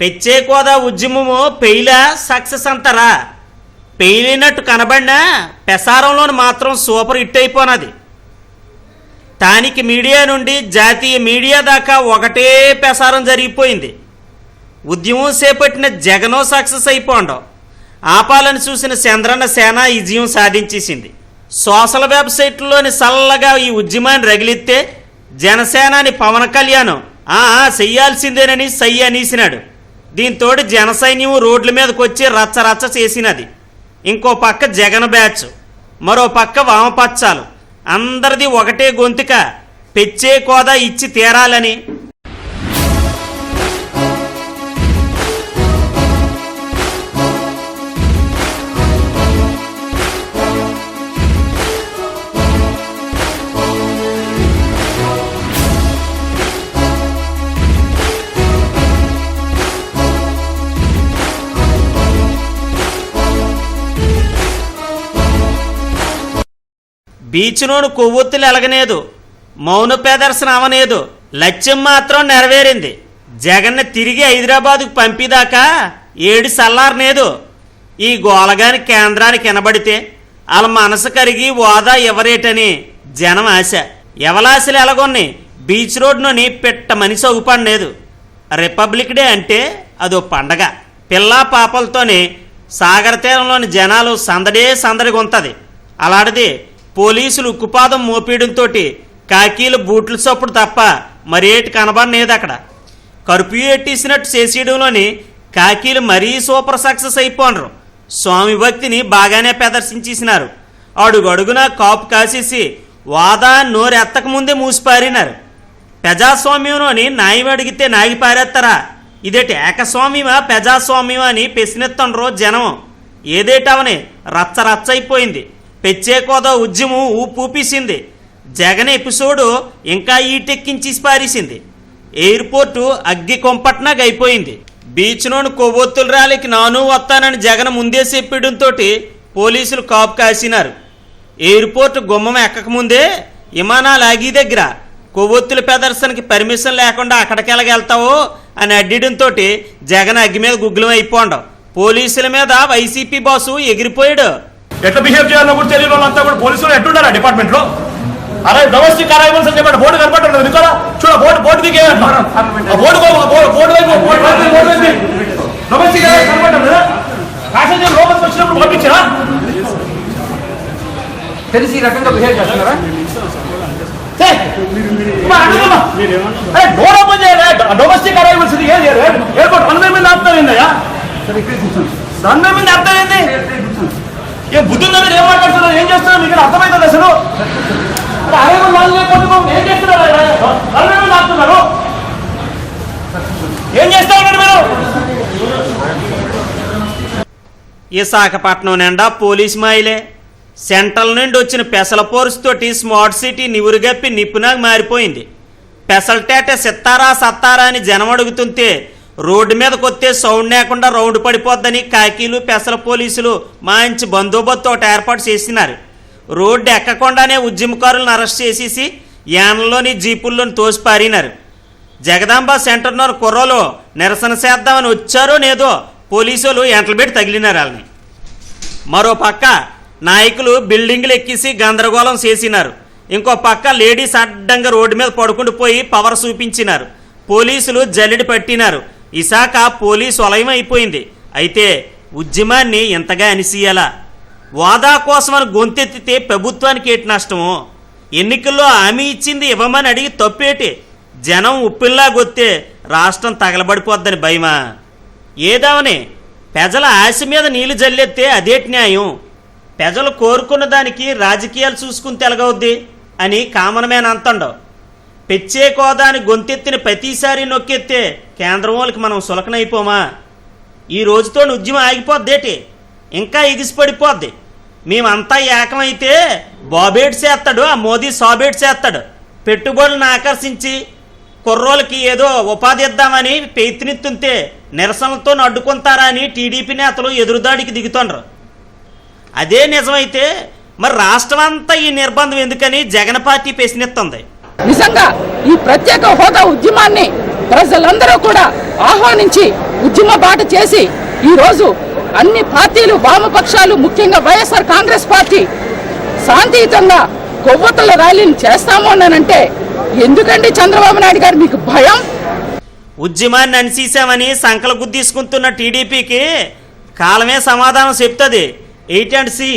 పెచ్చేకోదా ఉద్యమము పెయిలా సక్సెస్ అంటారా? పెయిలినట్టు కనబడినా పెసారంలోని మాత్రం సూపర్ హిట్ అయిపోనది. స్థానిక మీడియా నుండి జాతీయ మీడియా దాకా ఒకటే పెసారం జరిగిపోయింది. ఉద్యమం చేపట్టిన జగనో సక్సెస్ అయిపోండం, ఆపాలని చూసిన చంద్రన్న సేన ఈ విజయం సాధించేసింది. సోషల్ వెబ్సైట్లోని చల్లగా ఈ ఉద్యమాన్ని రగిలిస్తే జనసేనాని పవన్ కళ్యాణ్ చెయ్యాల్సిందేనని సై అనేసినాడు. దీంతో జన సైన్యం రోడ్ల మీదకి వచ్చి రచ్చరచ్చ చేసినది. ఇంకో పక్క జగన్ బ్యాచ్, మరో పక్క వామపక్షాలు, అందరిది ఒకటే గొంతుక, పెచ్చే కోదా ఇచ్చి తీరాలని. బీచ్లోను కొవ్వొత్తులు ఎలగనేదు, మౌన ప్రదర్శన అవనేదు, లక్ష్యం మాత్రం నెరవేరింది. జగన్ని తిరిగి హైదరాబాదుకు పంపిదాకా ఏడు సల్లారనేదు. ఈ గోలగాని కేంద్రానికి వినబడితే వాళ్ళ మనసు కరిగి హోదా ఎవరేటని జనం ఆశ. ఎవలాశలు ఎలగొన్ని బీచ్ రోడ్డుని పెట్ట మనిషి అగుపడలేదు. రిపబ్లిక్ డే అంటే అదో పండగ. పిల్లా పాపలతోనే సాగర తీరంలోని జనాలు సందడిగా ఉంటుంది. అలాంటిది పోలీసులు ఉక్కుపాదం మోపేయడంతో కాకీలు బూట్లు చప్పుడు తప్ప మరేటి కనబడలేదు. అక్కడ కర్ఫ్యూ ఎట్టేసినట్టు చేసేయడంలోని కాకీలు మరీ సూపర్ సక్సెస్ అయిపోనరు. స్వామి భక్తిని బాగానే ప్రదర్శించేసినారు. అడుగడుగున కాపు కాసేసి వాదా నోరెత్తకముందే మూసిపారినారు. ప్రజాస్వామ్యంలోని న్యాయం అడిగితే నాగి పారేస్తారా? ఇదేటి ఏకస్వామ్యమా ప్రజాస్వామ్యమా అని ప్రశ్నిస్తుండ్రో జనం. ఏదేటవని రచ్చ అయిపోయింది. పెచ్చేకోదా ఉద్యమం ఊపూపేసింది. జగన్ ఎపిసోడు ఇంకా ఈటెక్కించి పారేసింది. ఎయిర్పోర్టు అగ్గి కొంపట్నాగా అయిపోయింది. బీచ్లోని కొవ్వొత్తుల ర్యాలీకి నాను వస్తానని జగన్ ముందే చెప్పడంతో పోలీసులు కాపు కాసినారు. ఎయిర్పోర్టు గుమ్మం ఎక్కకముందే విమానాలు ఆగి దగ్గర కొవ్వొత్తుల ప్రదర్శనకి పర్మిషన్ లేకుండా అక్కడికెళ్ళగెళ్తావో అని అడ్డడంతో జగన్ అగ్గి మీద గుగ్గులం అయిపోండం. పోలీసుల మీద వైసీపీ బాసు ఎగిరిపోయాడు. ఎట్లా బిహేవ్ చేయాలో కూడా తెలియని వాళ్ళంతా కూడా పోలీసులు ఎట్లున్నారా డిపార్ట్మెంట్ లో? అరే డొమెస్టిక్ అరైవల్స్ అని చెప్పండి, బోర్డు కనపడలేదు కదా? చూడ బోర్డు దిగే డొమెస్టిక్ కనపడలేదు కదా? ప్యాసింజర్ లోపలికి వచ్చినప్పుడు పంపించరా? తెలిసి ఈ రకంగా బిహేవ్ చేస్తున్నారా? డోర్ ఓపెన్ చేయాలి. డొమెస్టిక్ అరైవల్స్ ఎయిర్పోర్ట్ రన్వే మీద ఆపుతారు ఏందయ్యా? రన్వే మీద ఆపుతారు ఏంది? ఏ బుద్ధి ఉందా? మీరు ఏం మాట్లాడుతున్నారు? ఏం చేస్తున్నారు? మీకు అర్థమవుతుంది అసలు? ఏం చేస్తున్నారు? ఏం చేస్తా ఉన్నారు మీరు? విశాఖపట్నం నిండా పోలీస్ మాయిలే. సెంట్రల్ నుండి వచ్చిన పెసల పోరుస్తోటి స్మార్ట్ సిటీ నివురుగప్పి నిప్పునాగా మారిపోయింది. పెసలటేట సత్తారా అని జనం అడుగుతుంటే రోడ్డు మీదకి వస్తే సౌండ్ లేకుండా రౌండ్ పడిపోద్దని కాకీలు పెసల పోలీసులు మంచి బందోబస్తు ఒకటి ఏర్పాటు చేసినారు. రోడ్డు ఎక్కకుండానే ఉద్యమకారులను అరెస్ట్ చేసేసి యాన్లలోని జీపుల్లోని తోసిపారినారు. జగదాంబ సెంటర్లో కుర్రలు నిరసన చేద్దామని వచ్చారో లేదో పోలీసులు ఎంటలు పెట్టి తగిలినారు వాళ్ళని. మరో పక్క నాయకులు బిల్డింగ్లు ఎక్కిసి గందరగోళం చేసినారు. ఇంకో పక్క లేడీస్ అడ్డంగా రోడ్డు మీద పడుకుంటూ పవర్ చూపించినారు. పోలీసులు జల్లెడి పట్టినారు. విశాఖ పోలీసు వలయం అయిపోయింది. అయితే ఉద్యమాన్ని ఎంతగా అనిసీయాలా? వాదా కోసమని గొంతెత్తితే ప్రభుత్వానికి ఏటి నష్టమో? ఎన్నికల్లో హామీ ఇచ్చింది ఇవ్వమని అడిగి తప్పేటి? జనం ఉప్పిల్లాగొత్తే రాష్ట్రం తగలబడిపోద్దని భయమా? ఏదావని ప్రజల ఆశ మీద నీళ్లు జల్లెత్తే అదేటి న్యాయం? ప్రజలు కోరుకున్న దానికి రాజకీయాలు చూసుకుని తెలగవుద్ది అని కామన్ మ్యాన్ అంతండవు. పెచ్చే కోదాని గొంతెత్తిన ప్రతిసారి నొక్కెత్తే కేంద్రం వాళ్ళకి మనం సులకనైపోమా? ఈ రోజుతో ఉద్యమం ఆగిపోద్దేటి? ఇంకా ఎగిసిపడిపోద్ది. మేమంతా ఏకమైతే బాబేట్ చేస్తాడు, ఆ మోదీ సాబేట్ చేస్తాడు. పెట్టుబడులను ఆకర్షించి కుర్రోళ్ళకి ఏదో ఉపాధి ఇద్దామని ప్రయత్నిస్తుంటే నిరసనలతో అడ్డుకుంటారా అని టీడీపీ నేతలు ఎదురుదాడికి దిగుతుండ్రు. అదే నిజమైతే మరి రాష్ట్రం అంతా ఈ నిర్బంధం ఎందుకని జగన్ పార్టీ ప్రశ్నిస్తుంది. నిజంగా ఈ ప్రత్యేక హోదా ఉద్యమాన్ని ప్రజలందరూ కూడా ఆహ్వానించి ఉద్యమ బాట చేసి ఈరోజు అన్ని పార్టీలు వామపక్షాలు ముఖ్యంగా వైఎస్ఆర్ కాంగ్రెస్ పార్టీ శాంతియుతంగా కొవ్వొత్తుల ర్యాలీని చేస్తాము అన్నానంటే ఎందుకండి చంద్రబాబు నాయుడు గారు మీకు భయం? ఉద్యమాన్ని అనిసీసామని సంకల గుద్దీసుకుంటున్న టీడీపీకి కాలమే సమాధానం చెప్తుంది. 8 అండ్ సి